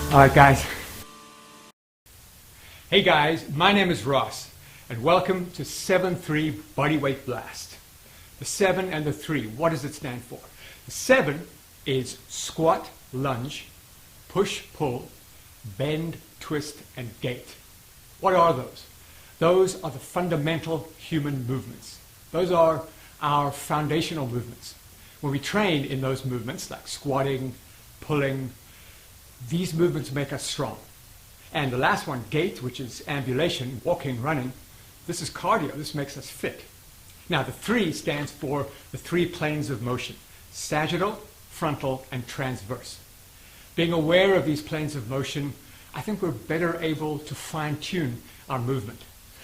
All right, guys. Hey guys, my name is Ross, and welcome to 7-3 Bodyweight Blast. The 7 and the 3, what does it stand for? The 7 is squat, lunge, push, pull, bend, twist, and gait. What are those? Those are the fundamental human movements. Those are our foundational movements. When we train in those movements, like squatting, pulling, these movements make us strong. And the last one, gait, which is ambulation, walking, running, this is cardio. This makes us fit. Now, the 3 stands for the 3 planes of motion: sagittal, frontal, and transverse. Being aware of these planes of motion, I think we're better able to fine-tune our movement.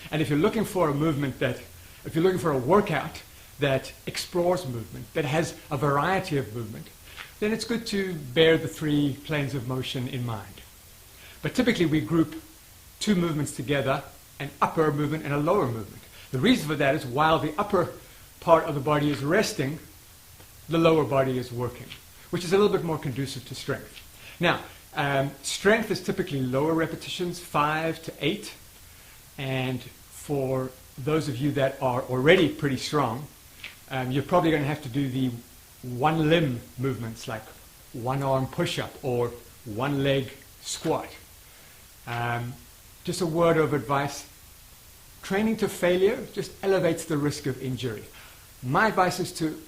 And if you're looking for a if you're looking for a workout that explores movement, that has a variety of movement, then it's good to bear the 3 planes of motion in mind. But typically we group 2 movements together, an upper movement and a lower movement. The reason for that is while the upper part of the body is resting, the lower body is working, which is a little bit more conducive to strength. Now, strength is typically lower repetitions, 5 to 8. And for those of you that are already pretty strong, you're probably going to have to do the one limb movements like one arm push-up or one leg squat. Just a word of advice: training to failure just elevates the risk of injury. My advice is to,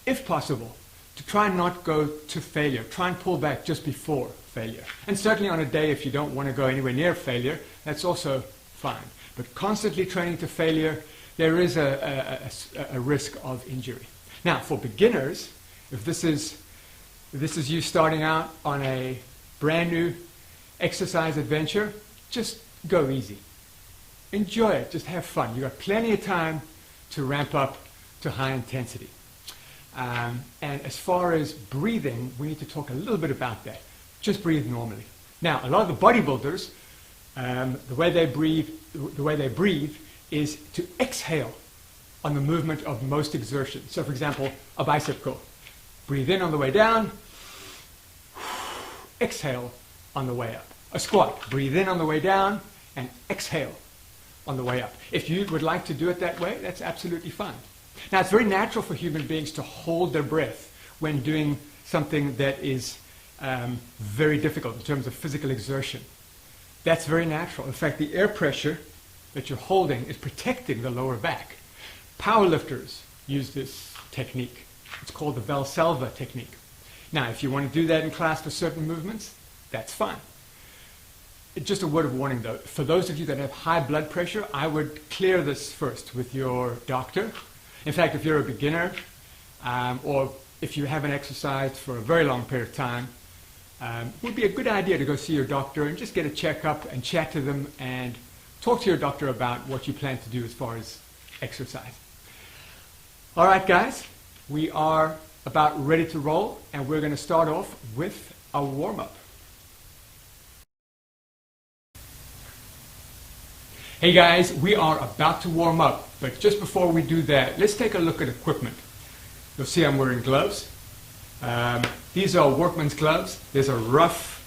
if possible, to try and not go to failure. Try and pull back just before failure. And certainly on a day if you don't want to go anywhere near failure, that's also fine. But constantly training to failure, there is a risk of injury. Now, for beginners, if this is you starting out on a brand new exercise adventure, just go easy. Enjoy it. Just have fun. You've got plenty of time to ramp up to high intensity. And as far as breathing, we need to talk a little bit about that. Just breathe normally. Now, a lot of the bodybuilders, the way they breathe is to exhale on the movement of most exertion. So, for example, a bicep curl. Breathe in on the way down, exhale on the way up. A squat. Breathe in on the way down and exhale on the way up. If you would like to do it that way, that's absolutely fine. Now, it's very natural for human beings to hold their breath when doing something that is very difficult in terms of physical exertion. That's very natural. In fact, the air pressure that you're holding is protecting the lower back. Powerlifters use this technique. It's called the Valsalva technique. Now, if you want to do that in class for certain movements, that's fine. Just a word of warning, though. For those of you that have high blood pressure, I would clear this first with your doctor. In fact, if you're a beginner, or if you haven't exercised for a very long period of time, it would be a good idea to go see your doctor and just get a checkup and chat to them and talk to your doctor about what you plan to do as far as exercise. All right, guys, we are about ready to roll, and we're going to start off with a warm-up. Hey guys, we are about to warm up, but just before we do that, let's take a look at equipment. You'll see I'm wearing gloves. These are workman's gloves. There's a rough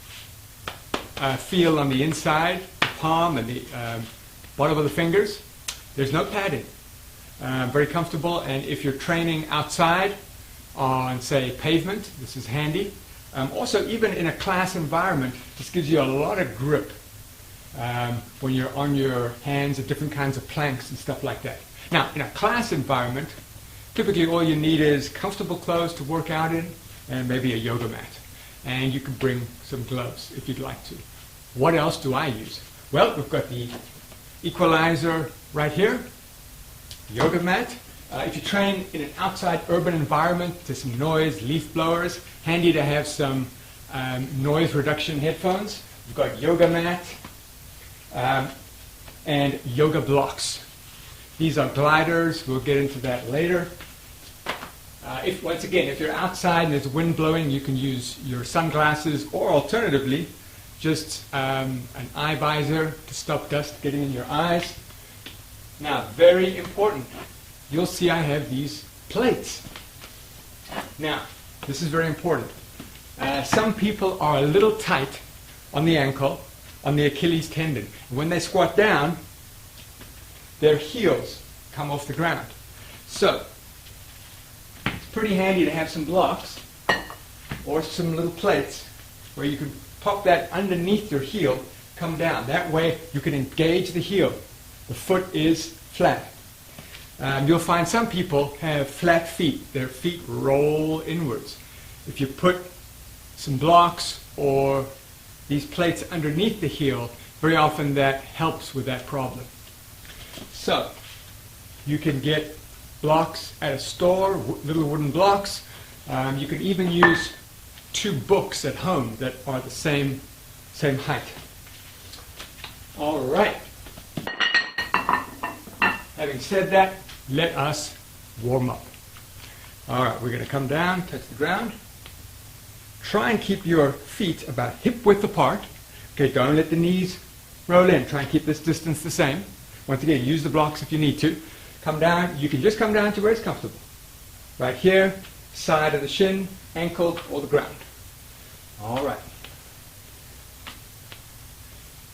feel on the inside, the palm and the bottom of the fingers. There's no padding. Very comfortable, and if you're training outside on, say, pavement, this is handy. Also, even in a class environment, this gives you a lot of grip when you're on your hands at different kinds of planks and stuff like that. Now, in a class environment, typically all you need is comfortable clothes to work out in and maybe a yoga mat. And you can bring some gloves if you'd like to. What else do I use? Well, we've got the equalizer right here, yoga mat. If you train in an outside urban environment, there's some noise, leaf blowers, handy to have some noise reduction headphones. We've got yoga mat and yoga blocks. These are gliders. We'll get into that later. Once again, if you're outside and there's wind blowing, you can use your sunglasses, or alternatively, just an eye visor to stop dust getting in your eyes. Now, very important, you'll see I have these plates. Now, this is very important. Some people are a little tight on the ankle, on the Achilles tendon. And when they squat down, their heels come off the ground. So, it's pretty handy to have some blocks or some little plates where you can pop that underneath your heel, come down. That way you can engage the heel. The foot is flat. You'll find some people have flat feet. Their feet roll inwards. If you put some blocks or these plates underneath the heel, very often that helps with that problem. So, you can get blocks at a store, little wooden blocks. You can even use 2 books at home that are the same height. All right. Having said that, let us warm up. All right, we're going to come down, touch the ground. Try and keep your feet about hip width apart. Okay, don't let the knees roll in. Try and keep this distance the same. Once again, use the blocks if you need to. Come down. You can just come down to where it's comfortable. Right here, side of the shin, ankle, or the ground. All right.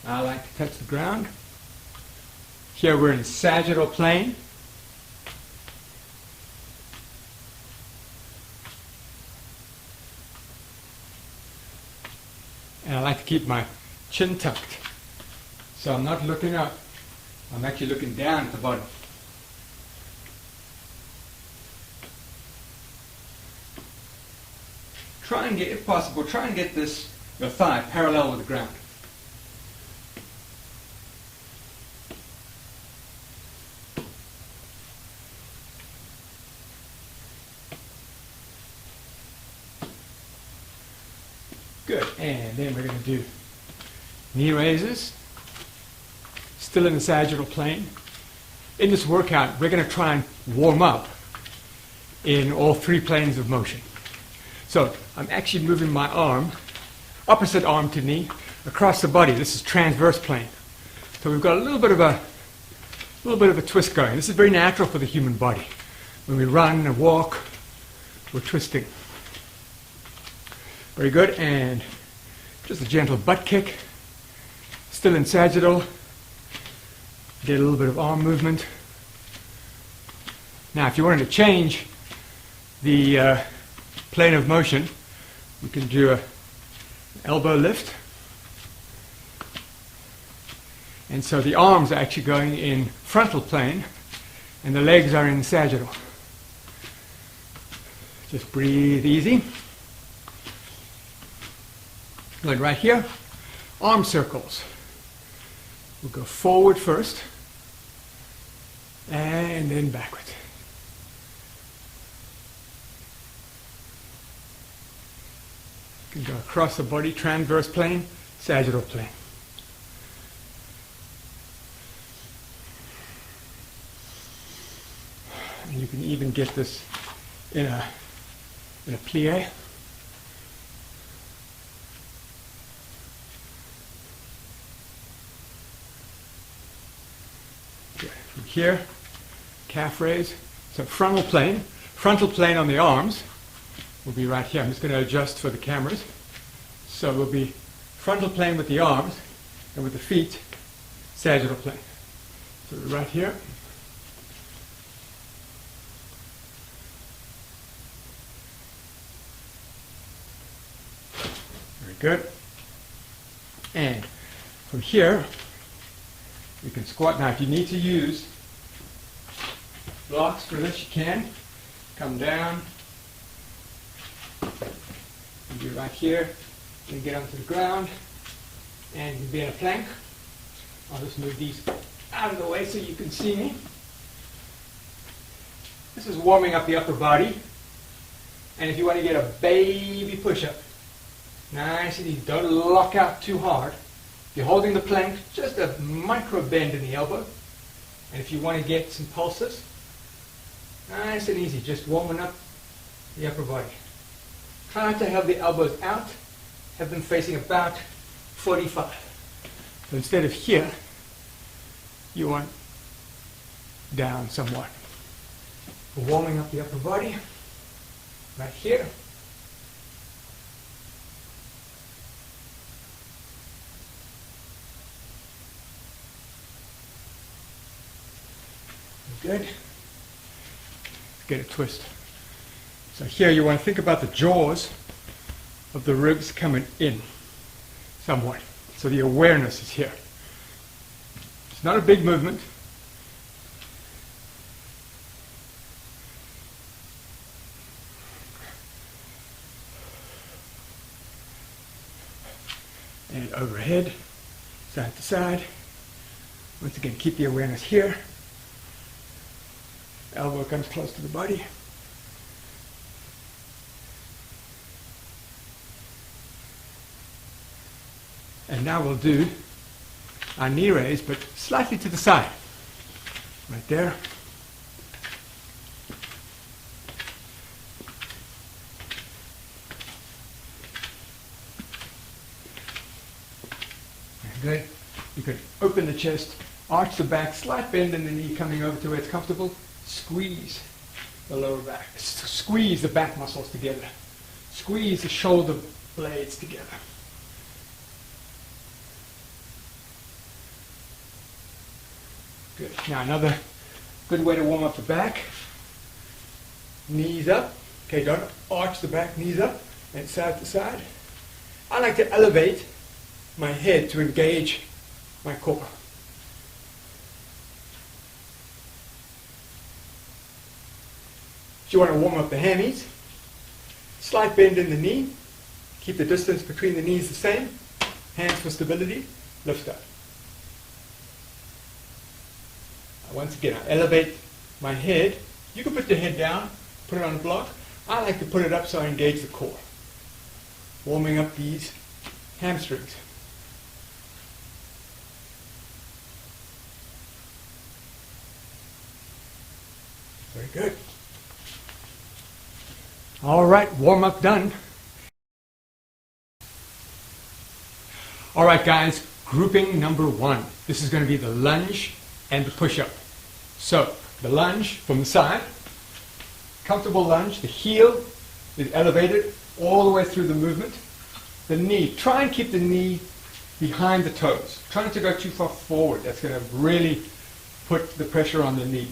I like to touch the ground. Here we're in sagittal plane. And I like to keep my chin tucked. So I'm not looking up. I'm actually looking down at the bottom. Try and get, if possible, try and get this, your thigh parallel with the ground. Good, and then we're going to do knee raises, still in the sagittal plane. In this workout, we're going to try and warm up in all 3 planes of motion. So I'm actually moving my arm, opposite arm to knee, across the body. This is transverse plane. So we've got a little bit of a twist going. This is very natural for the human body. When we run and walk, we're twisting. Very good, and just a gentle butt kick. Still in sagittal. Get a little bit of arm movement. Now, if you wanted to change the plane of motion, we can do an elbow lift. And so the arms are actually going in frontal plane, and the legs are in sagittal. Just breathe easy. Good, right here, arm circles. We'll go forward first, and then backwards. You can go across the body, transverse plane, sagittal plane. And you can even get this in a plie. From here, calf raise. So frontal plane on the arms will be right here. I'm just going to adjust for the cameras. So it will be frontal plane with the arms, and with the feet, sagittal plane. So we're right here. Very good. And from here, you can squat. Now, if you need to use blocks for this, you can. Come down. You be right here. You get onto the ground. And you can be in a plank. I'll just move these out of the way so you can see me. This is warming up the upper body. And if you want to get a baby push-up, nice and easy. Don't lock out too hard. If you're holding the plank, just a micro bend in the elbow. And if you want to get some pulses, nice and easy, just warming up the upper body. Try not to have the elbows out, have them facing about 45. So instead of here, you want down somewhat. We're warming up the upper body, right here. Good. Get a twist. So here you want to think about the jaws of the ribs coming in somewhat. So the awareness is here. It's not a big movement. And overhead, side to side. Once again, keep the awareness here. Elbow comes close to the body. And now we'll do our knee raise, but slightly to the side. Right there. Very good. You can open the chest, arch the back, slight bend in the knee coming over to where it's comfortable. Squeeze the lower back. Squeeze the back muscles together. Squeeze the shoulder blades together. Good. Now another good way to warm up the back. Knees up. Okay, don't arch the back, knees up and side to side. I like to elevate my head to engage my core. If you want to warm up the hammies, slight bend in the knee. Keep the distance between the knees the same. Hands for stability. Lift up. Once again, I elevate my head. You can put your head down, put it on a block. I like to put it up so I engage the core. Warming up these hamstrings. Very good. All right, warm up done. All right, guys, grouping number 1. This is going to be the lunge and the push-up. So, the lunge from the side, comfortable lunge, the heel is elevated all the way through the movement. The knee, try and keep the knee behind the toes. Try not to go too far forward. That's going to really put the pressure on the knee.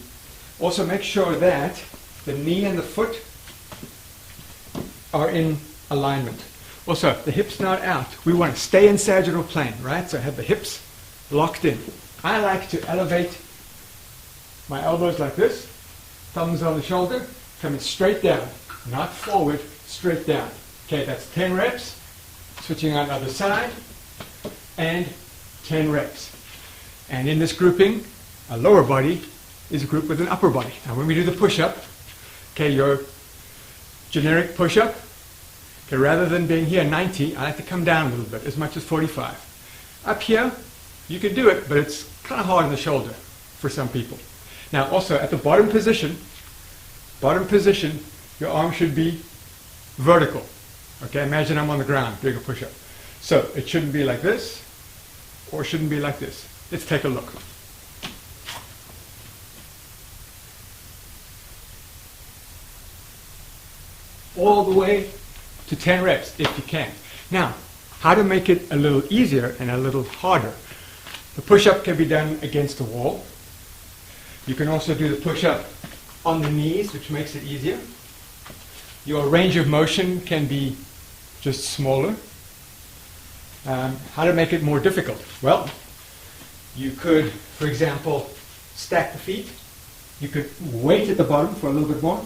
Also make sure that the knee and the foot are in alignment. Also, the hips not out. We want to stay in sagittal plane, right? So have the hips locked in. I like to elevate my elbows like this, thumbs on the shoulder, coming straight down, not forward, straight down. Okay, that's 10 reps. Switching on the other side, and 10 reps. And in this grouping, a lower body is grouped with an upper body. Now when we do the push-up, okay, your generic push-up, okay, rather than being here 90, I like to come down a little bit, as much as 45. Up here, you can do it, but it's kind of hard on the shoulder for some people. Now also at the bottom position, your arm should be vertical. Okay, imagine I'm on the ground doing a push-up. So it shouldn't be like this, or it shouldn't be like this. Let's take a look. All the way to 10 reps if you can. Now, how to make it a little easier and a little harder. The push-up can be done against the wall. You can also do the push-up on the knees, which makes it easier. Your range of motion can be just smaller. How to make it more difficult? Well, you could, for example, stack the feet. You could wait at the bottom for a little bit more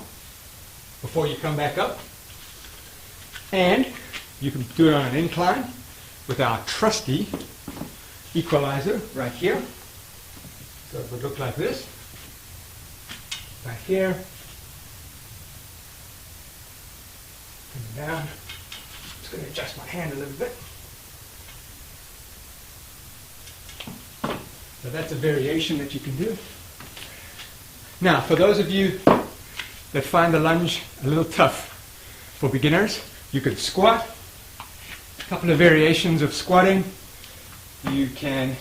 before you come back up. And you can do it on an incline with our trusty equalizer right here. So it would look like this. Right here. Coming down. I'm just going to adjust my hand a little bit. So that's a variation that you can do. Now, for those of you that find the lunge a little tough for beginners, you can squat. A couple of variations of squatting. You can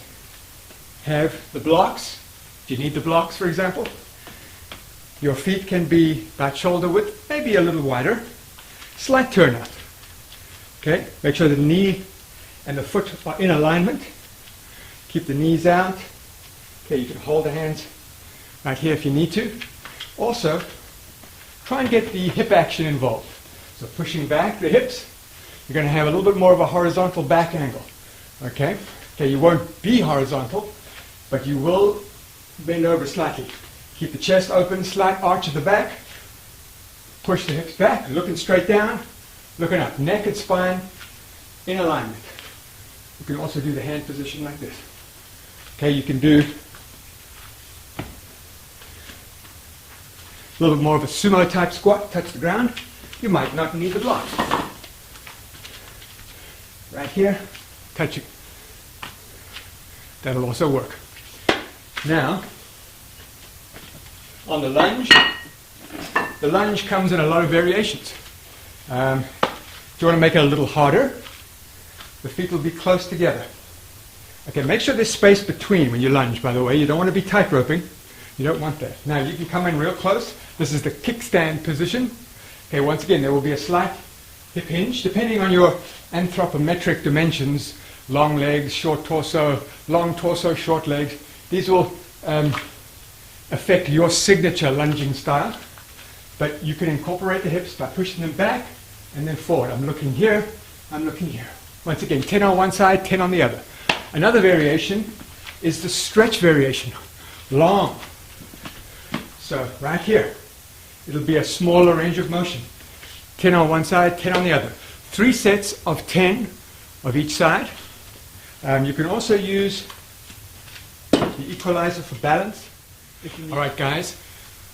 have the blocks. If you need the blocks, for example. Your feet can be about shoulder width, maybe a little wider. Slight turnout. Okay, make sure the knee and the foot are in alignment. Keep the knees out. Okay, you can hold the hands right here if you need to. Also, try and get the hip action involved. So pushing back the hips, you're going to have a little bit more of a horizontal back angle. Okay? Okay, you won't be horizontal, but you will bend over slightly. Keep the chest open, slight arch at the back. Push the hips back, looking straight down, looking up. Neck and spine in alignment. You can also do the hand position like this. Okay, you can do a little bit more of a sumo type squat, touch the ground. You might not need the block. Right here, touching. That'll also work. Now, on the lunge comes in a lot of variations. If you want to make it a little harder, the feet will be close together. Okay, make sure there's space between when you lunge, by the way. You don't want to be tight roping. You don't want that. Now, you can come in real close. This is the kickstand position. Okay, once again, there will be a slight hip hinge, depending on your anthropometric dimensions, long legs, short torso, long torso, short legs. These will affect your signature lunging style, but you can incorporate the hips by pushing them back and then forward. I'm looking here, I'm looking here. Once again, 10 on one side, 10 on the other. Another variation is the stretch variation, long. So right here, it'll be a smaller range of motion. 10 on one side, 10 on the other. 3 sets of 10 of each side. You can also use the equalizer for balance. All right, guys,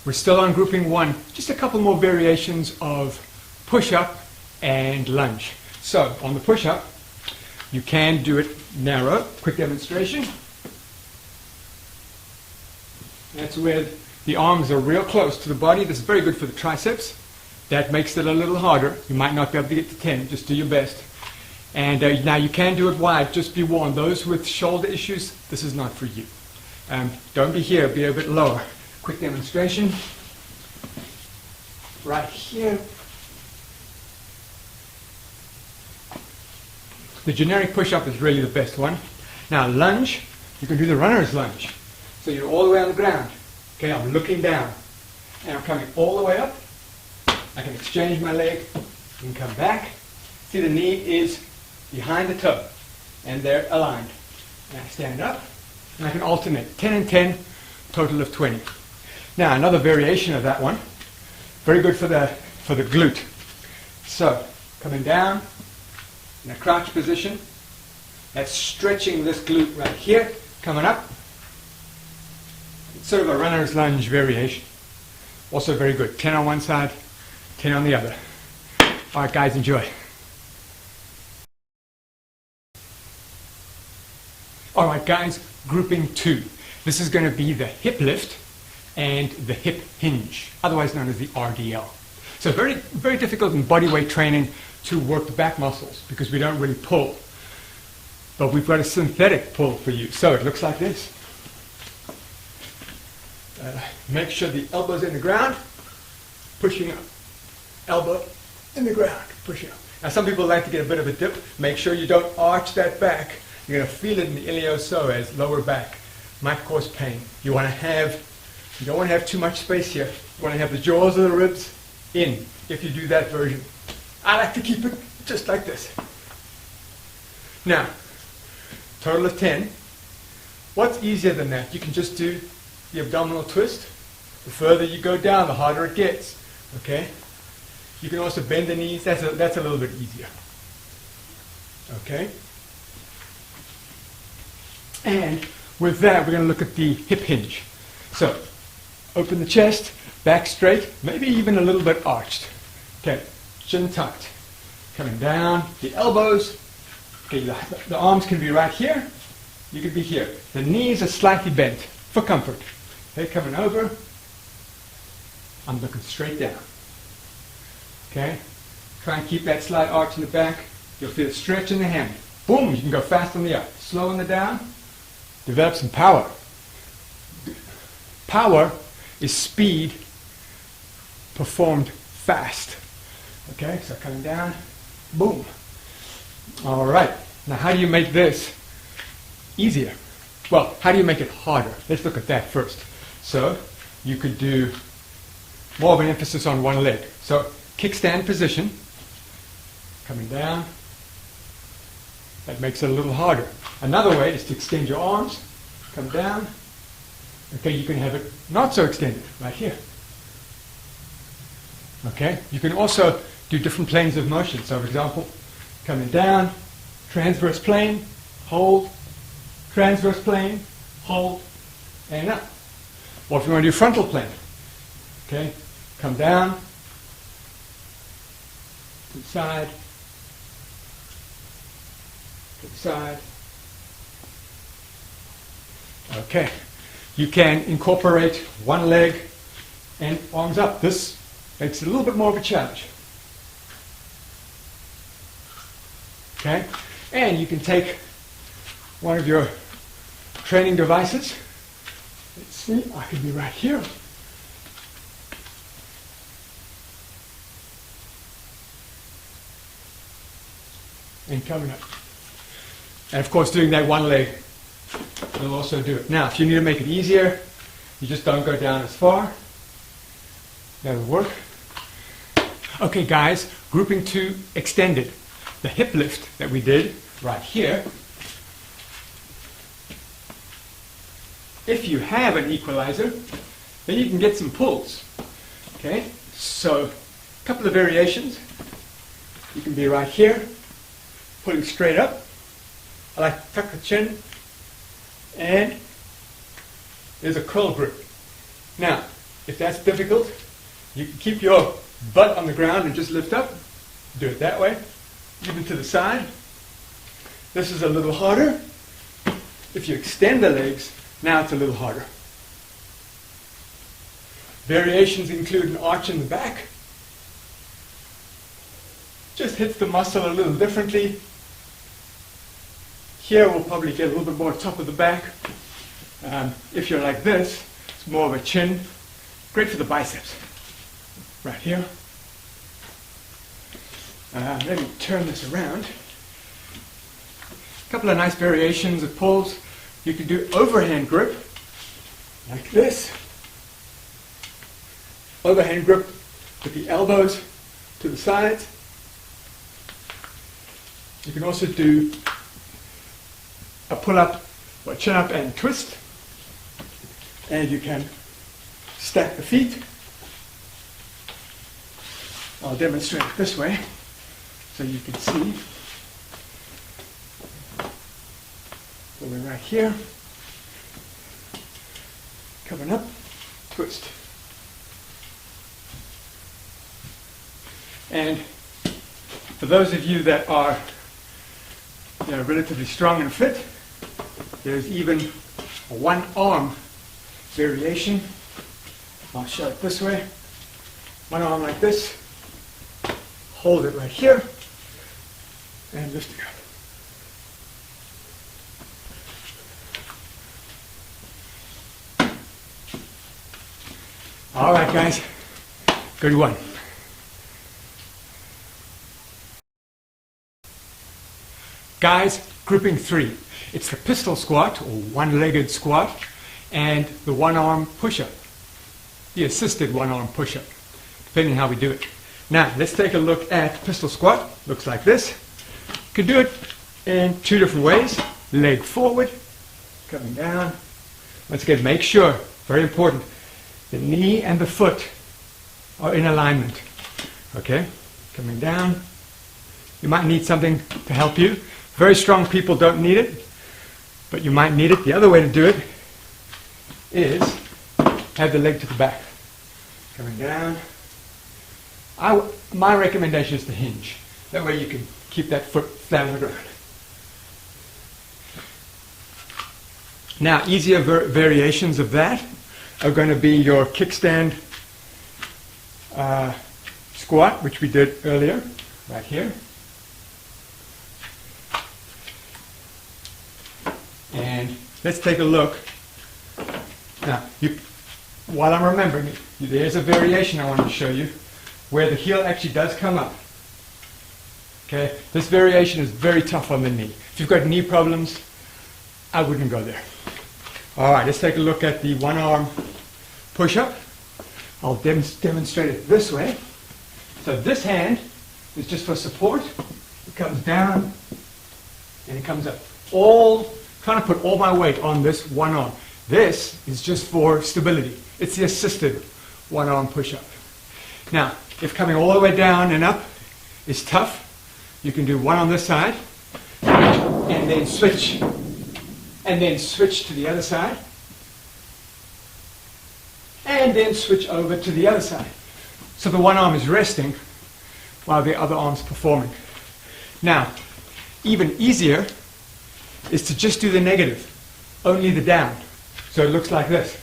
we're still on grouping 1. Just a couple more variations of push-up and lunge. So on the push-up, you can do it narrow. Quick demonstration. That's where the arms are real close to the body. This is very good for the triceps. That makes it a little harder. You might not be able to get to 10. Just do your best. And now you can do it wide. Just be warned, those with shoulder issues, this is not for you. Don't be here, be a bit lower. Quick demonstration. Right here. The generic push-up is really the best one. Now lunge, you can do the runner's lunge. So you're all the way on the ground. Okay, I'm looking down. And I'm coming all the way up. I can exchange my leg and come back. See, the knee is behind the toe. And they're aligned. And I stand up. And I can alternate. 10 and 10, total of 20. Now, another variation of that one. Very good for the glute. So, coming down in a crouch position. That's stretching this glute right here. Coming up. It's sort of a runner's lunge variation. Also very good. 10 on one side, 10 on the other. All right, guys, enjoy. All right, guys, grouping 2. This is going to be the hip lift and the hip hinge, otherwise known as the RDL. So very, very difficult in bodyweight training to work the back muscles because we don't really pull. But we've got a synthetic pull for you. So it looks like this. Make sure the elbow's in the ground, pushing up. Elbow in the ground, pushing up. Now some people like to get a bit of a dip. Make sure you don't arch that back. You're going to feel it in the iliopsoas, lower back. Might cause pain. You don't want to have too much space here. You want to have the jaws of the ribs in if you do that version. I like to keep it just like this. Now, total of 10. What's easier than that? You can just do the abdominal twist. The further you go down, the harder it gets. Okay? You can also bend the knees. That's a little bit easier. Okay? And with that, we're going to look at the hip hinge. So, open the chest, back straight, maybe even a little bit arched. Okay, chin tucked. Coming down, the elbows. Okay, the arms can be right here. You could be here. The knees are slightly bent for comfort. Okay, coming over. I'm looking straight down. Okay, try and keep that slight arch in the back. You'll feel a stretch in the hand. Boom, you can go fast on the up. Slow on the down. Develop some power. Power is speed performed fast. Okay, so coming down, boom. All right, now how do you make this easier? Well, how do you make it harder? Let's look at that first. So, you could do more of an emphasis on one leg. So kickstand position, coming down, that makes it a little harder. Another way is to extend your arms, come down. Okay, you can have it not so extended, right here. Okay, you can also do different planes of motion. So for example, coming down, transverse plane, hold, transverse plane, hold, and up. Or if you want to do frontal plane, okay, come down, to the side, to the side. Okay, you can incorporate one leg and arms up. This makes it a little bit more of a challenge. Okay, and you can take one of your training devices. Let's see, I could be right here. And coming up. And of course, doing that one leg will also do it. Now, if you need to make it easier, you just don't go down as far. That'll work. Okay, guys, grouping 2 extended. The hip lift that we did right here. If you have an equalizer, then you can get some pulls. Okay, so a couple of variations. You can be right here, pulling straight up. I like to tuck the chin, and there's a curl grip. Now, if that's difficult, you can keep your butt on the ground and just lift up. Do it that way, even to the side. This is a little harder. If you extend the legs, now it's a little harder. Variations include an arch in the back. Just hits the muscle a little differently. Here we'll probably get a little bit more top of the back. If you're like this, it's more of a chin. Great for the biceps. Right here. Let me turn this around. A couple of nice variations of pulls. You can do overhand grip, like this. Overhand grip with the elbows to the sides. You can also do a pull-up or chin-up and twist. And you can stack the feet. I'll demonstrate it this way so you can see. So we're right here. Coming up, twist. And for those of you that are relatively strong and fit, there's even a one-arm variation. I'll show it this way. One arm like this. Hold it right here. And lift it up. All right, guys. Good one. Guys, grouping 3. It's the pistol squat, or one-legged squat, and the one-arm push-up. The assisted one-arm push-up, depending on how we do it. Now, let's take a look at pistol squat. Looks like this. You can do it in 2 different ways. Leg forward, coming down. Once again, make sure, very important, the knee and the foot are in alignment. Okay, coming down. You might need something to help you. Very strong people don't need it, but you might need it. The other way to do it is have the leg to the back. Coming down. My recommendation is to hinge. That way you can keep that foot flat on the ground. Now, easier variations of that are going to be your kickstand squat, which we did earlier, right here. And let's take a look. Now, while I'm remembering it, there's a variation I want to show you where the heel actually does come up. Okay, this variation is very tough on the knee. If you've got knee problems, I wouldn't go there. All right, let's take a look at the one-arm push-up. I'll demonstrate it this way. So this hand is just for support. It comes down and it comes up. Trying to put all my weight on this one arm. This is just for stability. It's the assisted one arm push-up. Now, if coming all the way down and up is tough, you can do one on this side and then switch to the other side and then switch over to the other side. So the one arm is resting while the other arm's performing. Now, even easier is to just do the negative, only the down. So it looks like this.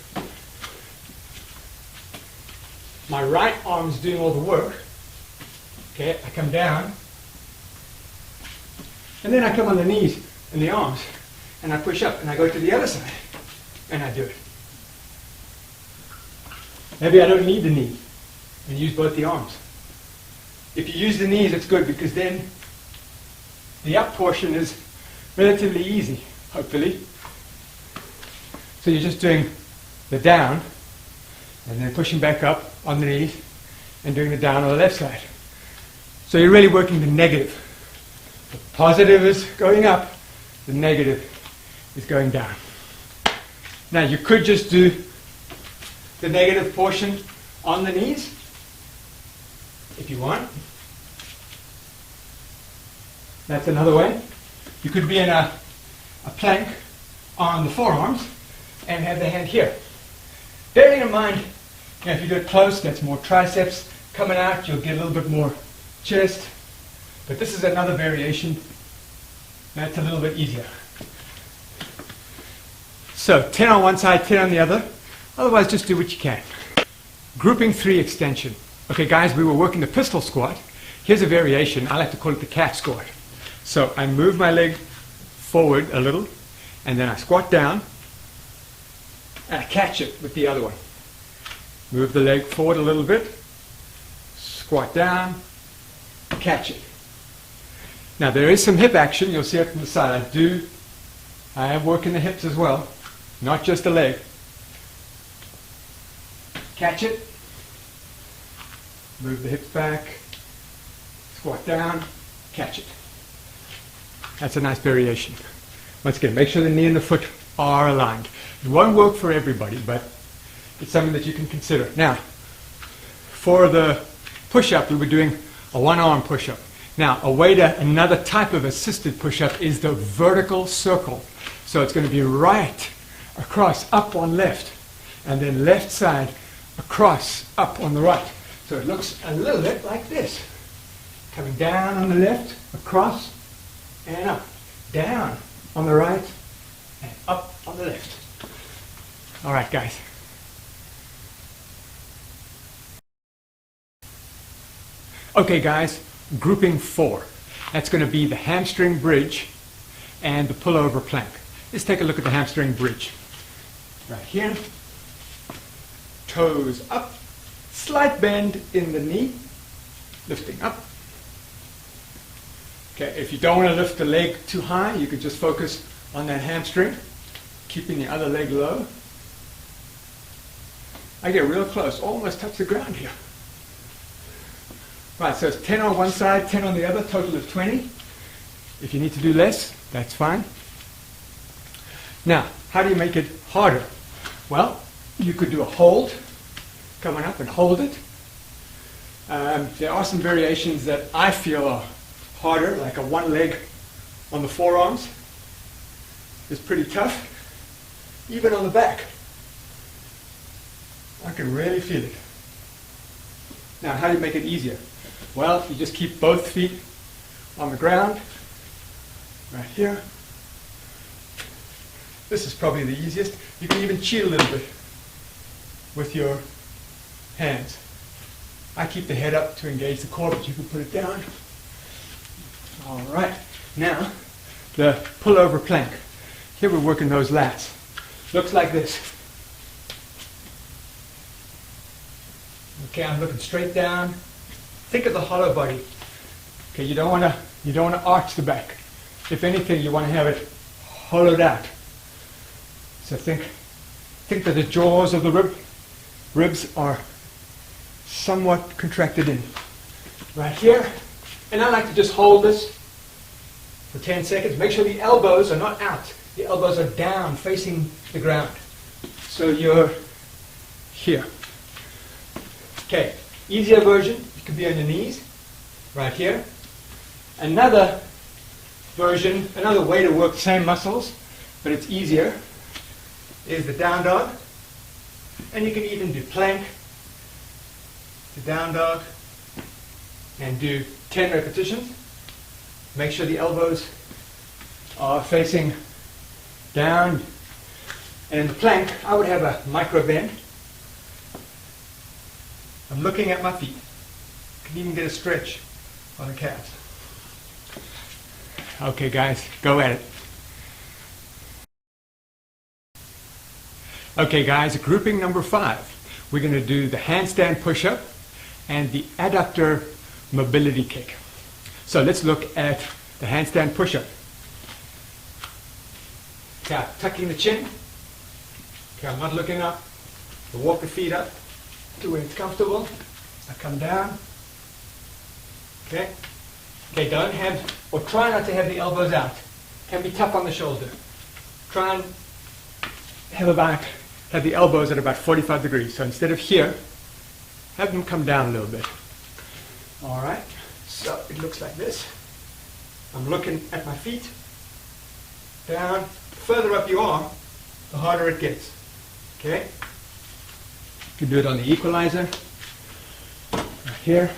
My right arm's doing all the work. Okay, I come down, and then I come on the knees and the arms, and I push up, and I go to the other side, and I do it. Maybe I don't need the knee, and use both the arms. If you use the knees, it's good, because then the up portion is relatively easy, hopefully. So you're just doing the down, and then pushing back up on the knees, and doing the down on the left side. So you're really working the negative. The positive is going up, the negative is going down. Now you could just do the negative portion on the knees, if you want. That's another way. You could be in a plank on the forearms and have the hand here. Bearing in mind, if you do it close, that's more triceps coming out, you'll get a little bit more chest. But this is another variation that's a little bit easier. So 10 on one side, 10 on the other. Otherwise, just do what you can. Grouping 3 extension. Okay, guys, we were working the pistol squat. Here's a variation. I like to call it the cat squat. So I move my leg forward a little, and then I squat down, and I catch it with the other one. Move the leg forward a little bit, squat down, catch it. Now there is some hip action. You'll see it from the side. I have work in the hips as well, not just the leg. Catch it, move the hips back, squat down, catch it. That's a nice variation. Once again, make sure the knee and the foot are aligned. It won't work for everybody, but it's something that you can consider. Now, for the push-up, we were doing a one-arm push-up. Now, another type of assisted push-up is the vertical circle. So it's going to be right across, up on left, and then left side across, up on the right. So it looks a little bit like this. Coming down on the left, across, and up. Down on the right, and up on the left. All right, guys. Okay, guys, grouping 4. That's going to be the hamstring bridge and the pullover plank. Let's take a look at the hamstring bridge. Right here. Toes up. Slight bend in the knee. Lifting up. Okay, if you don't want to lift the leg too high, you could just focus on that hamstring, keeping the other leg low. I get real close, almost touch the ground here. Right, so it's 10 on one side, 10 on the other, total of 20. If you need to do less, that's fine. Now, how do you make it harder? Well, you could do a hold, coming up and hold it. There are some variations that I feel are harder, like a one leg on the forearms. It's pretty tough. Even on the back. I can really feel it. Now, how do you make it easier? Well, you just keep both feet on the ground, right here. This is probably the easiest. You can even cheat a little bit with your hands. I keep the head up to engage the core, but you can put it down. All right. Now, the pullover plank. Here we're working those lats. Looks like this. Okay, I'm looking straight down. Think of the hollow body. Okay, you don't want to arch the back. If anything, you want to have it hollowed out. So think that the jaws of the rib ribs are somewhat contracted in. Right here. And I like to just hold this for 10 seconds. Make sure the elbows are not out. The elbows are down, facing the ground. So you're here. Okay, easier version, you can be on your knees, right here. Another version, another way to work the same muscles, but it's easier, is the down dog. And you can even do plank, the down dog, and do 10 repetitions. Make sure the elbows are facing down. And in the plank, I would have a micro bend. I'm looking at my feet. You can even get a stretch on the calves. Okay guys, go at it. Okay guys, grouping number 5. We're going to do the handstand push-up and the adductor mobility kick. So let's look at the handstand push-up. Okay, tucking the chin. Okay, I'm not looking up. I walk the feet up to where it's comfortable. I come down. Okay. Okay, don't have, or try not to have the elbows out. Can be tough on the shoulder. Try and have the elbows at about 45 degrees. So instead of here, have them come down a little bit. All right. So it looks like this. I'm looking at my feet. Down. Further up you are, the harder it gets. Okay? You can do it on the equalizer. Right here.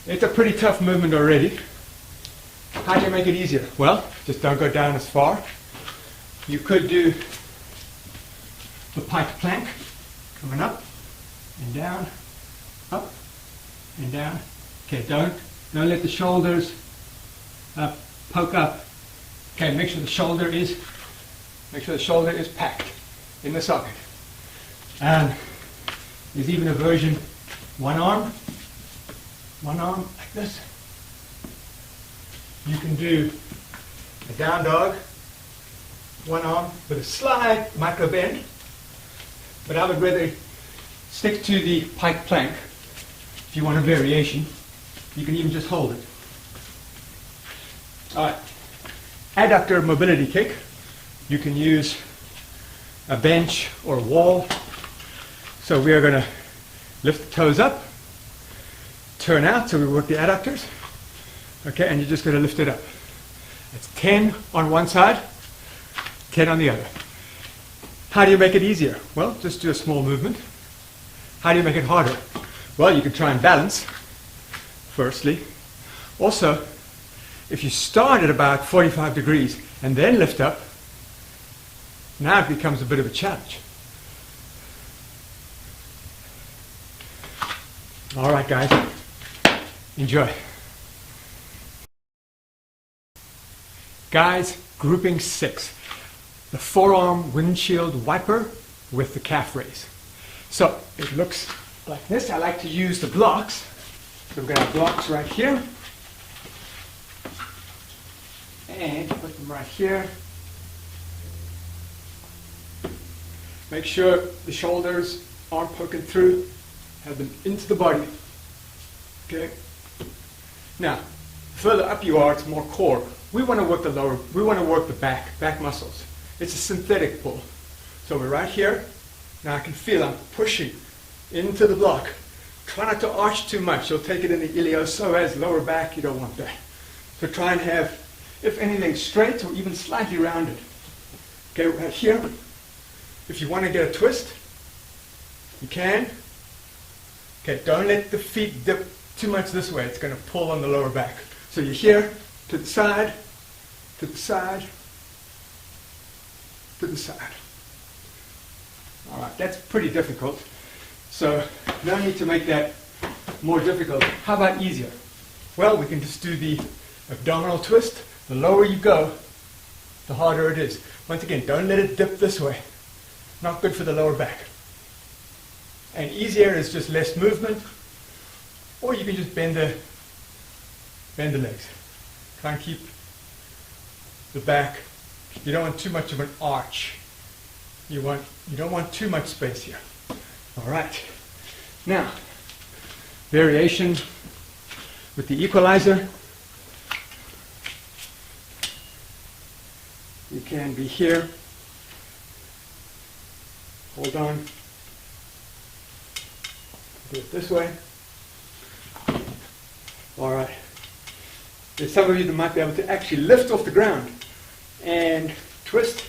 It's a pretty tough movement already. How do you make it easier? Well, just don't go down as far. You could do the pike plank, coming up and down, up and down. Okay, don't let the shoulders poke up. Okay, make sure the shoulder is packed in the socket. And there's even a version, one arm like this. You can do a down dog, one arm with a slight micro bend, but I would rather stick to the pike plank. If you want a variation, you can even just hold it. All right, adductor mobility kick. You can use a bench or a wall. So we are going to lift the toes up, turn out, so we work the adductors. Okay, and you're just going to lift it up. It's 10 on one side, 10 on the other. How do you make it easier? Well, just do a small movement. How do you make it harder? Well, you can try and balance, firstly. Also, if you start at about 45 degrees and then lift up, now it becomes a bit of a challenge. All right, guys, enjoy. Guys, grouping 6, the forearm windshield wiper with the calf raise. So it looks like this. I like to use the blocks. So we've got our blocks right here. And put them right here. Make sure the shoulders aren't poking through. Have them into the body. Okay? Now, the further up you are, it's more core. We want to work the lower, we want to work the back muscles. It's a synthetic pull. So we're right here. Now I can feel I'm pushing into the block. Try not to arch too much. You'll take it in the iliopsoas, lower back. You don't want that. So try and have, if anything, straight or even slightly rounded. Okay, right here. If you want to get a twist, you can. Okay, don't let the feet dip too much this way. It's going to pull on the lower back. So you're here, to the side, to the side, to the side. All right, that's pretty difficult. So no need to make that more difficult. How about easier? Well, we can just do the abdominal twist. The lower you go, the harder it is. Once again, don't let it dip this way. Not good for the lower back. And easier is just less movement, or you can just bend the Bend the legs. Try and keep the back. You don't want too much of an arch. You don't want too much space here. All right. Now, variation with the equalizer. You can be here. Hold on. Do it this way. All right. There's some of you that might be able to actually lift off the ground and twist.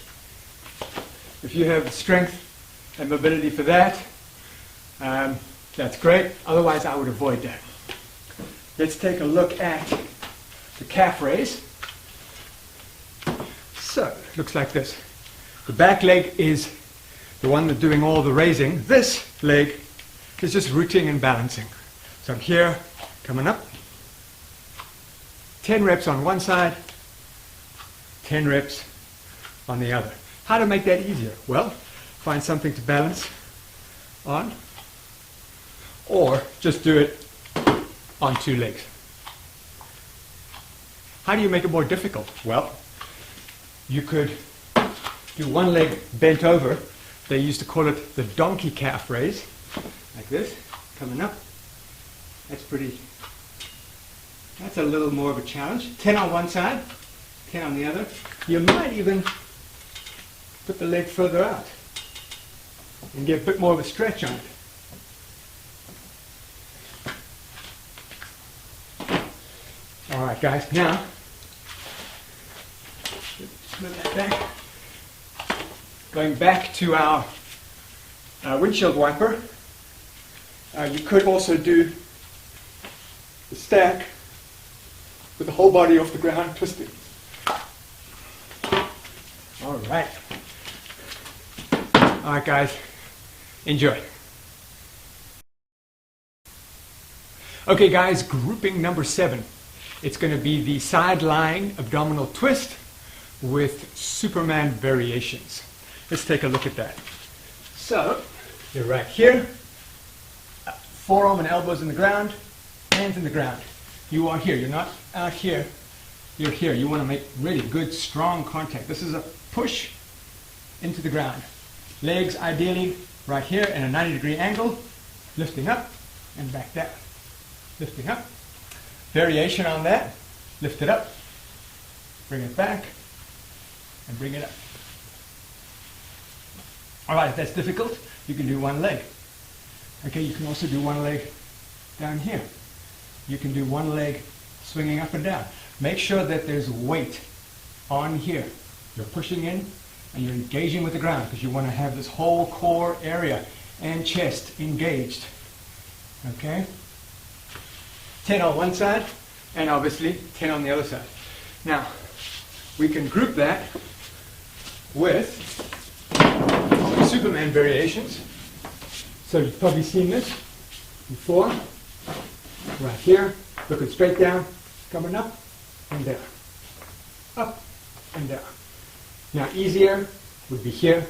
If you have the strength and mobility for that, that's great. Otherwise, I would avoid that. Let's take a look at the calf raise. So, it looks like this. The back leg is the one that's doing all the raising. This leg is just rooting and balancing. So I'm here, coming up. 10 reps on one side, 10 reps on the other. How to make that easier? Well, find something to balance on, or just do it on two legs. How do you make it more difficult? Well, you could do one leg bent over. They used to call it the donkey calf raise, like this, coming up. That's a little more of a challenge. 10 on one side, 10 on the other. You might even put the leg further out and get a bit more of a stretch on it. All right, guys, now, move that back. Going back to our windshield wiper, you could also do the stack with the whole body off the ground, twisting. All right. All right, guys, enjoy. Okay, guys, grouping number 7. It's going to be the side lying abdominal twist with Superman variations. Let's take a look at that. So, you're right here, forearm and elbows in the ground, hands in the ground. You are here, you're not out here, you're here. You want to make really good, strong contact. This is a push into the ground. Legs ideally right here in a 90-degree angle, lifting up and back down. Lifting up. Variation on that, lift it up, bring it back, and bring it up. All right, if that's difficult, you can do one leg. Okay, you can also do one leg down here. You can do one leg swinging up and down. Make sure that there's weight on here. You're pushing in and you're engaging with the ground because you want to have this whole core area and chest engaged. Okay? 10 on one side and obviously 10 on the other side. Now, we can group that with Superman variations. So you've probably seen this before. Right here, looking straight down, coming up and down. Up and down. Now easier would be here.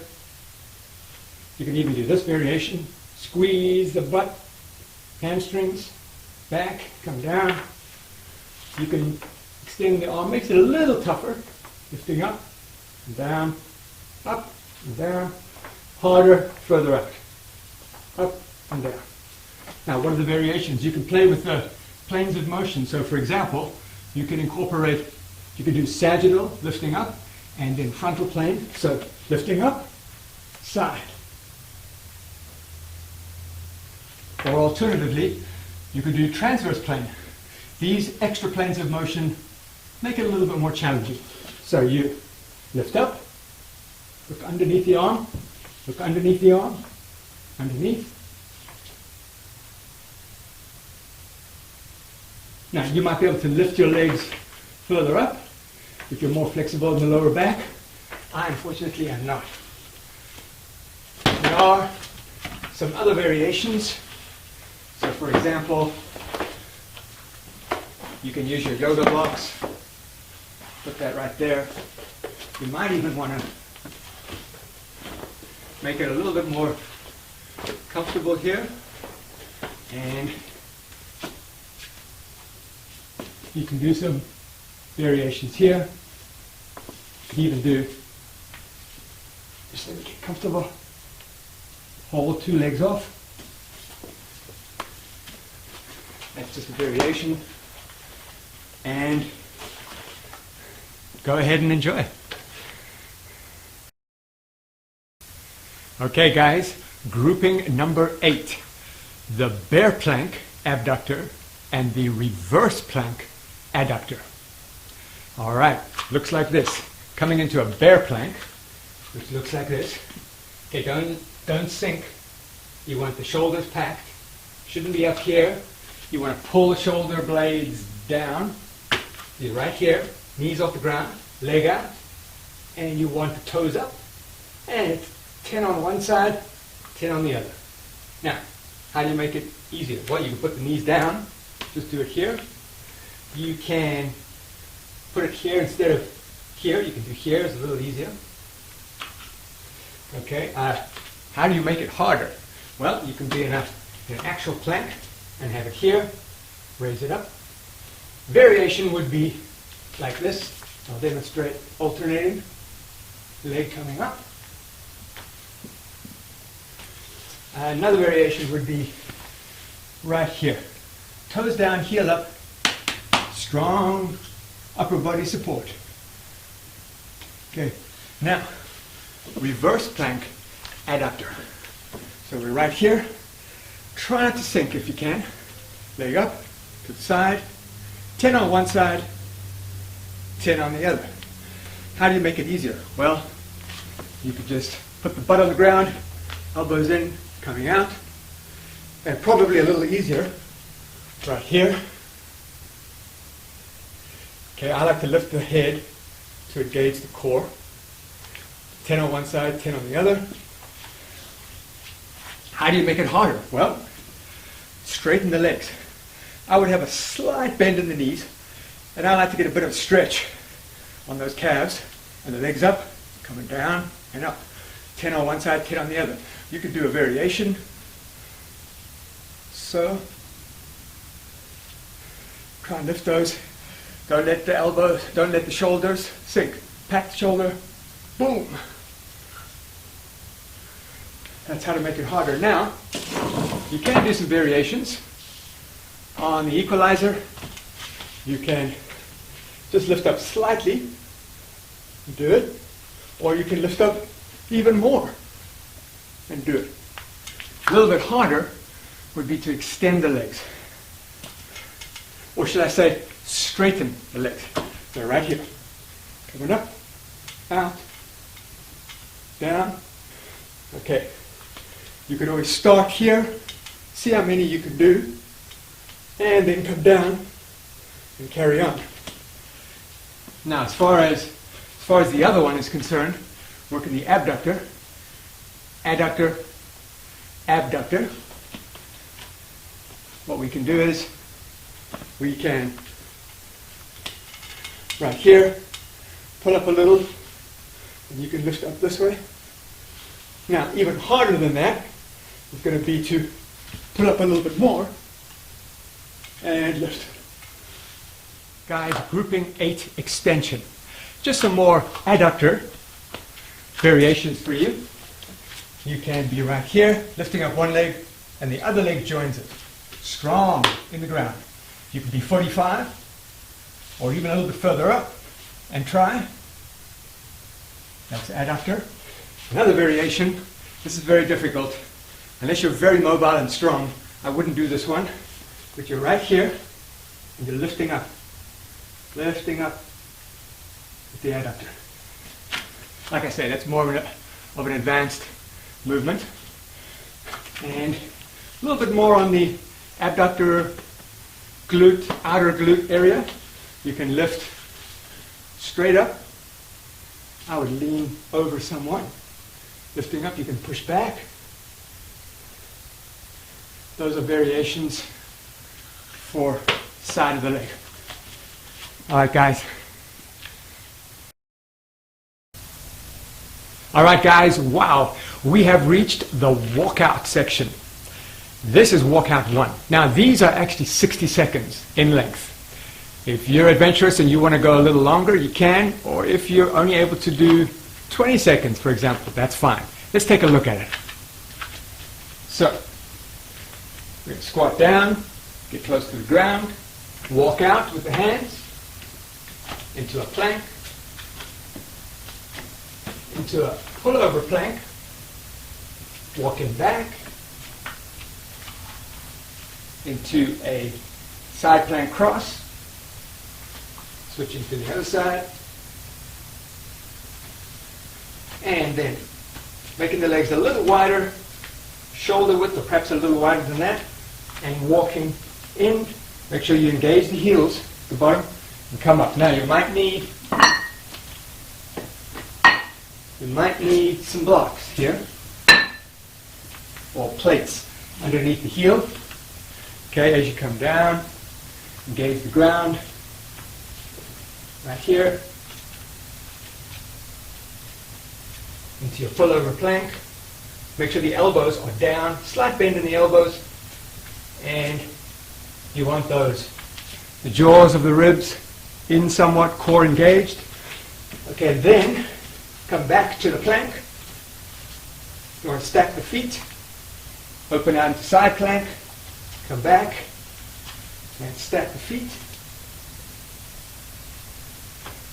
You can even do this variation. Squeeze the butt, hamstrings, back, come down. You can extend the arm, makes it a little tougher. Lifting up and down, up and down. Harder, further out. Up and down. Now, what are the variations? You can play with the planes of motion. So, for example, you can incorporate, you can do sagittal, lifting up, and then frontal plane. So, lifting up, side. Or alternatively, you could do transverse plane. These extra planes of motion make it a little bit more challenging. So, you lift up, look underneath the arm, look underneath the arm, underneath. Now, you might be able to lift your legs further up if you're more flexible in the lower back. I, unfortunately, am not. There are some other variations. So, for example, you can use your yoga blocks. Put that right there. You might even want to make it a little bit more comfortable here. And You can do some variations here. You can even do, just let me get comfortable, hold 2 legs off. That's just a variation. And go ahead and enjoy. Okay guys, grouping number 8. The bear plank abductor and the reverse plank adductor. All right, looks like this. Coming into a bear plank, which looks like this. Okay, don't sink. You want the shoulders packed. Shouldn't be up here. You want to pull the shoulder blades down. You're right here, knees off the ground, leg out, and you want the toes up. And it's 10 on one side, 10 on the other. Now, how do you make it easier? Well, you can put the knees down. Just do it here. You can put it here instead of here. You can do here. It's a little easier. Okay. How do you make it harder? Well, you can be in an actual plank and have it here. Raise it up. Variation would be like this. I'll demonstrate alternating. Leg coming up. Another variation would be right here. Toes down, heel up, strong upper body support. Okay, now reverse plank adductor. So we're right here. Try not to sink if you can. Leg up to the side, 10 on one side, 10 on the other. How do you make it easier? Well, you could just put the butt on the ground, elbows in, coming out, and probably a little easier right here. Okay, I like to lift the head to engage the core. 10 on one side, 10 on the other. How do you make it harder? Well, straighten the legs. I would have a slight bend in the knees, and I like to get a bit of stretch on those calves, and the legs up, coming down and up. 10 on one side, 10 on the other. You could do a variation. So, try and lift those. Don't let the elbows, don't let the shoulders sink. Pack the shoulder, boom. That's how to make it harder. Now, you can do some variations. On the equalizer, you can just lift up slightly, do it, or you can lift up even more and do it. A little bit harder would be to extend the legs. Or should I say, straighten the legs. They're right here. Coming up, out, down. Okay. You can always start here, see how many you can do, and then come down and carry on. Now, as far as the other one is concerned, working the abductor, adductor, abductor. What we can do is we can, right here, pull up a little, and you can lift up this way. Now, even harder than that is going to be to pull up a little bit more and lift. Guys, grouping 8 extension. Just some more adductor variations for you. You can be right here, lifting up one leg, and the other leg joins it. Strong in the ground. You can be 45, or even a little bit further up, and try. That's adductor. Another variation, this is very difficult. Unless you're very mobile and strong, I wouldn't do this one. But you're right here, and you're lifting up with the adductor. Like I say, that's more of an advanced movement. And a little bit more on the abductor glute, outer glute area. You can lift straight up. I would lean over somewhat. Lifting up, you can push back. Those are variations for side of the leg. All right, guys. All right, guys, wow. We have reached the walkout section. This is walkout 1. Now, these are actually 60 seconds in length. If you're adventurous and you want to go a little longer, you can, or if you're only able to do 20 seconds, for example, that's fine. Let's take a look at it. So, we're going to squat down, get close to the ground, walk out with the hands, into a plank, into a pullover plank, walking back, into a side plank cross, switching to the other side, and then making the legs a little wider, shoulder width or perhaps a little wider than that, and walking in. Make sure you engage the heels, the bottom, and come up. Now you might need some blocks here, or plates underneath the heel. Okay, as you come down, engage the ground right here into your pullover plank. Make sure the elbows are down, slight bend in the elbows, and you want the jaws of the ribs in somewhat, core engaged. Okay, then come back to the plank. You want to stack the feet, open out into side plank, come back and stack the feet.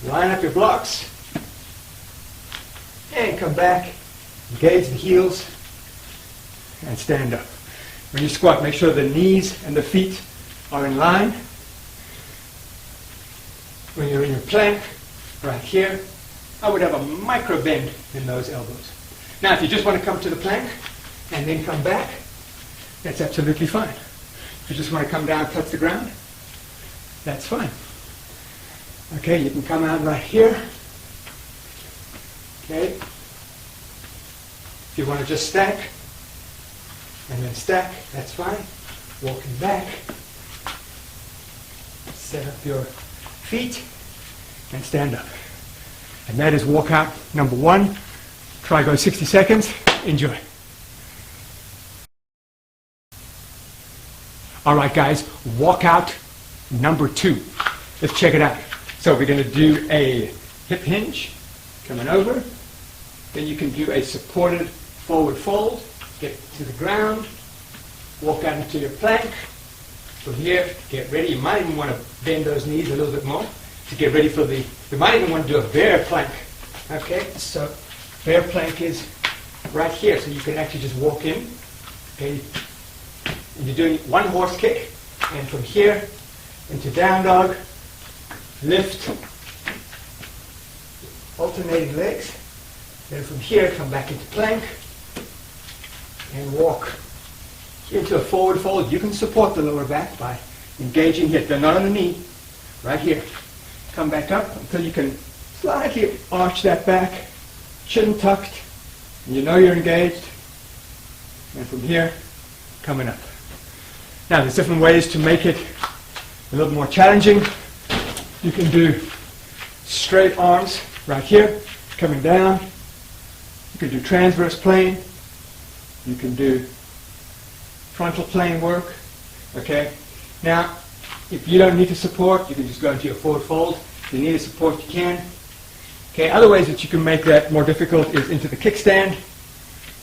Line up your blocks and come back, engage the heels and stand up. When you squat, make sure the knees and the feet are in line. When you're in your plank, right here, I would have a micro bend in those elbows. Now, if you just want to come to the plank and then come back, that's absolutely fine. If you just want to come down and touch the ground, that's fine. Okay, you can come out right here. Okay. If you want to just stack and then stack, that's fine. Walking back, set up your feet and stand up. And that is walkout number 1. Try go 60 seconds. Enjoy. All right, guys, walkout number 2. Let's check it out. So we're going to do a hip hinge, coming over. Then you can do a supported forward fold, get to the ground, walk out into your plank. From here, get ready. You might even want to bend those knees a little bit more to get ready for you might even want to do a bear plank. Okay, so bear plank is right here, so you can actually just walk in. Okay, and you're doing one horse kick, and from here into down dog, lift, alternating legs. Then from here, come back into plank and walk into a forward fold. You can support the lower back by engaging here. They're not on the knee, right here. Come back up until you can slightly arch that back, chin tucked, and you know you're engaged. And from here, coming up. Now, there's different ways to make it a little more challenging. You can do straight arms right here, coming down. You can do transverse plane. You can do frontal plane work. Okay. Now, if you don't need to support, you can just go into your forward fold. If you need a support, you can. Okay. Other ways that you can make that more difficult is into the kickstand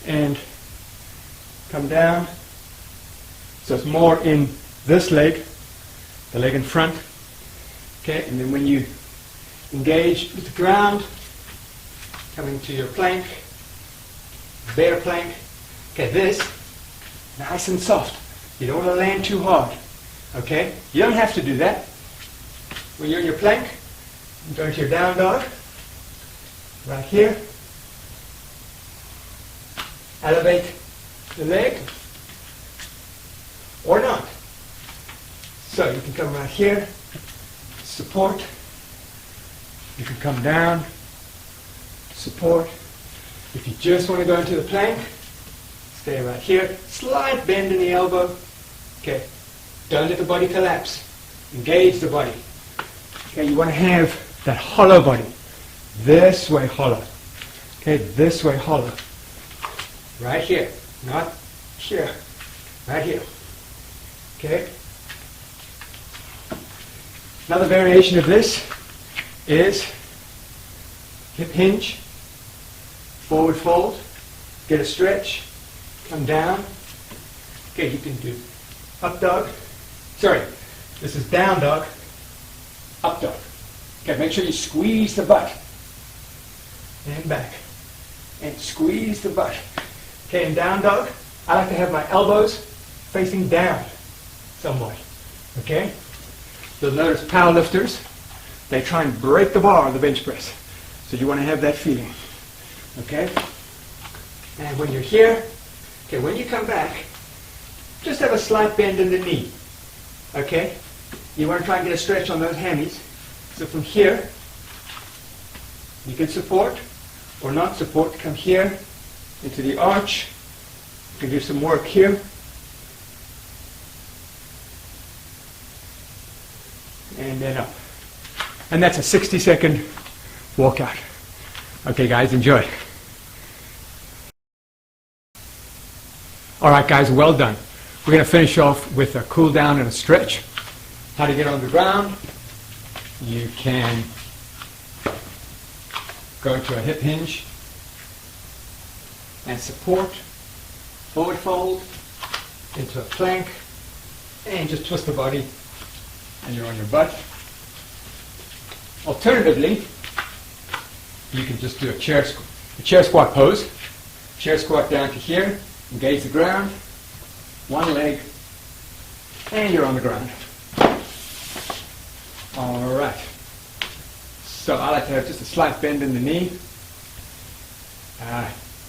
and come down. So it's more in this leg, the leg in front. Okay, and then when you engage with the ground, coming to your plank, bear plank. Okay, this, nice and soft. You don't want to land too hard. Okay, you don't have to do that. When you're in your plank, go into your down dog, right here. Elevate the leg, or not. So you can come right here, support. You can come down, support. If you just want to go into the plank, stay right here. Slight bend in the elbow. Okay. Don't let the body collapse. Engage the body. Okay, you want to have that hollow body. This way hollow. Okay, this way hollow. Right here. Not here. Right here. Okay. Another variation of this is hip hinge, forward fold, get a stretch, come down. Okay, you can do up dog. Sorry, this is down dog, up dog. Okay, make sure you squeeze the butt. And back. And squeeze the butt. Okay, and down dog, I like to have my elbows facing down somewhat. Okay? You'll notice powerlifters, they try and break the bar on the bench press. So you want to have that feeling. Okay? And when you're here, okay, when you come back, just have a slight bend in the knee. Okay? You want to try and get a stretch on those hammies. So from here, you can support or not support. Come here into the arch. You can do some work here. And then up. And that's a 60-second walkout. Okay, guys, enjoy. All right, guys, well done. We're going to finish off with a cool down and a stretch. How to get on the ground. You can go to a hip hinge and support, forward fold, into a plank, and just twist the body and you're on your butt. Alternatively, you can just do a chair squat pose. Chair squat down to here, engage the ground, one leg, and you're on the ground. All right. So I like to have just a slight bend in the knee.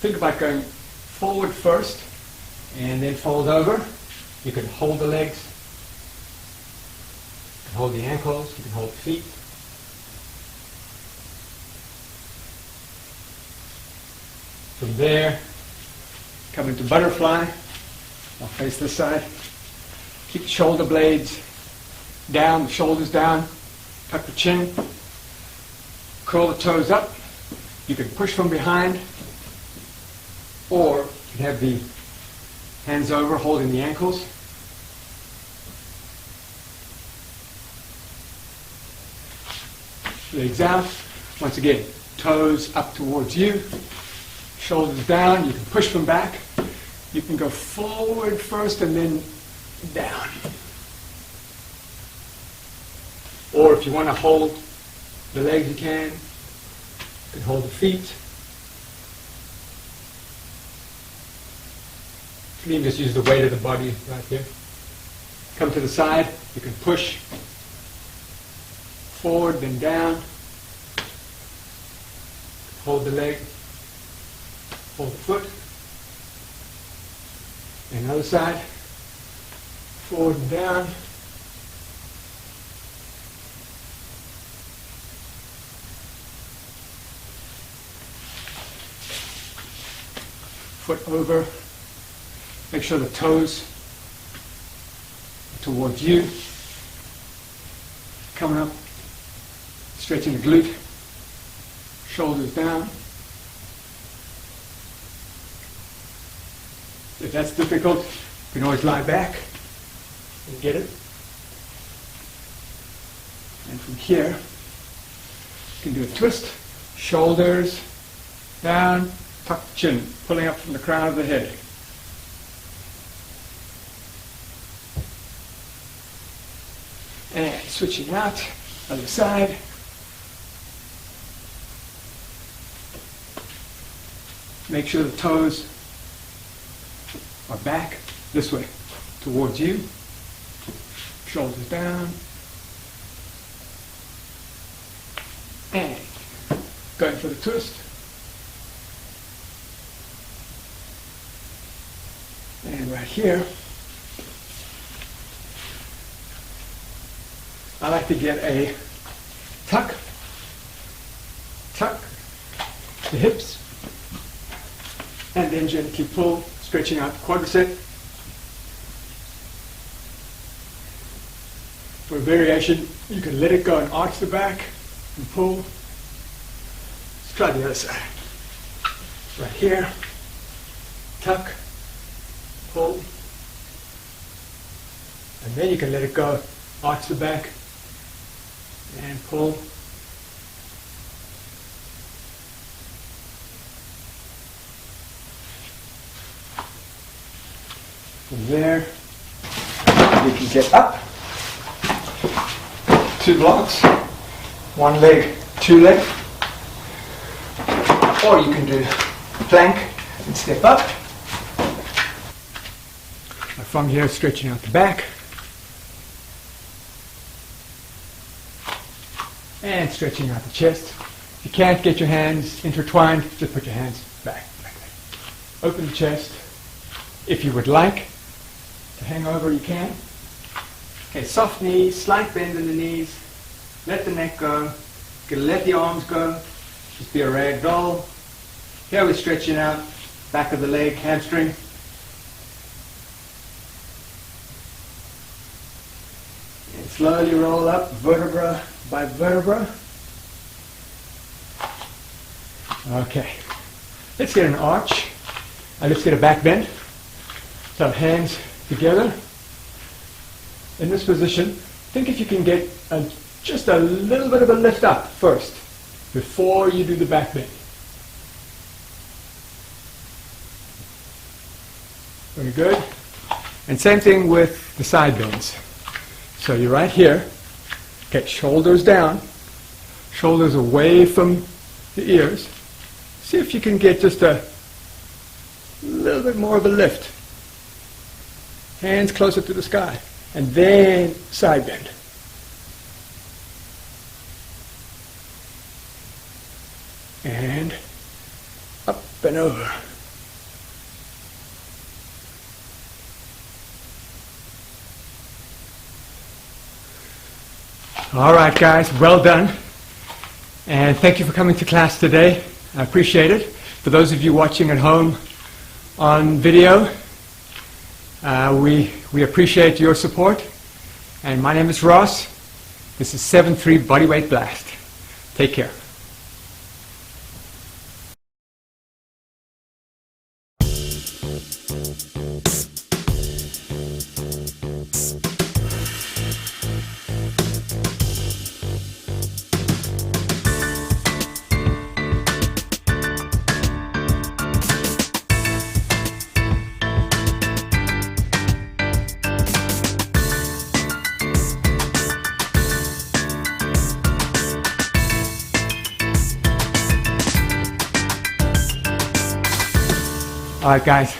Think about going forward first and then fold over. You can hold the legs. You can hold the ankles. You can hold the feet. From there, come into butterfly. I'll face this side. Keep the shoulder blades down, the shoulders down. Tuck the chin. Curl the toes up. You can push from behind, or you can have the hands over holding the ankles. Legs out. Once again, toes up towards you. Shoulders down. You can push from back. You can go forward first and then down. Or if you want to hold the legs, you can. You can hold the feet. You can just use the weight of the body right here. Come to the side. You can push forward, then down. Hold the leg. Hold the foot. And the other side. Forward and down. Foot over. Make sure the toes are towards you. Coming up, stretching the glute. Shoulders down. If that's difficult, you can always lie back and get it. And from here, you can do a twist. Shoulders down. Tuck the chin, pulling up from the crown of the head. And switching out, other side. Make sure the toes are back this way, towards you. Shoulders down. And going for the twist. And right here, I like to get a tuck the hips, and then gently pull, stretching out the quadricep. For a variation, you can let it go and arch the back and pull. Let's try the other side. Right here, tuck, pull, and then you can let it go, arch the back, and pull. From there, you can get up. 2 blocks, 1 leg, 2 leg. Or you can do plank and step up. From here, stretching out the back. And stretching out the chest. If you can't get your hands intertwined, just put your hands back like that. Open the chest. If you would like to hang over, you can. Okay, soft knees, slight bend in the knees. Let the neck go. Let the arms go. Just be a rag doll. Here we're stretching out back of the leg, hamstring. And slowly roll up vertebra by vertebra. Okay, let's get an arch. Let's get a back bend. So hands together. In this position, think if you can get just a little bit of a lift up first before you do the back bend. Very good. And same thing with the side bends. So you're right here. Okay, shoulders down, shoulders away from the ears. See if you can get just a little bit more of a lift. Hands closer to the sky. And then side bend. And up and over. All right, guys, well done. And thank you for coming to class today. I appreciate it. For those of you watching at home on video, we appreciate your support. And my name is Ross. This is 7-3 Bodyweight Blast. Take care. All right, guys.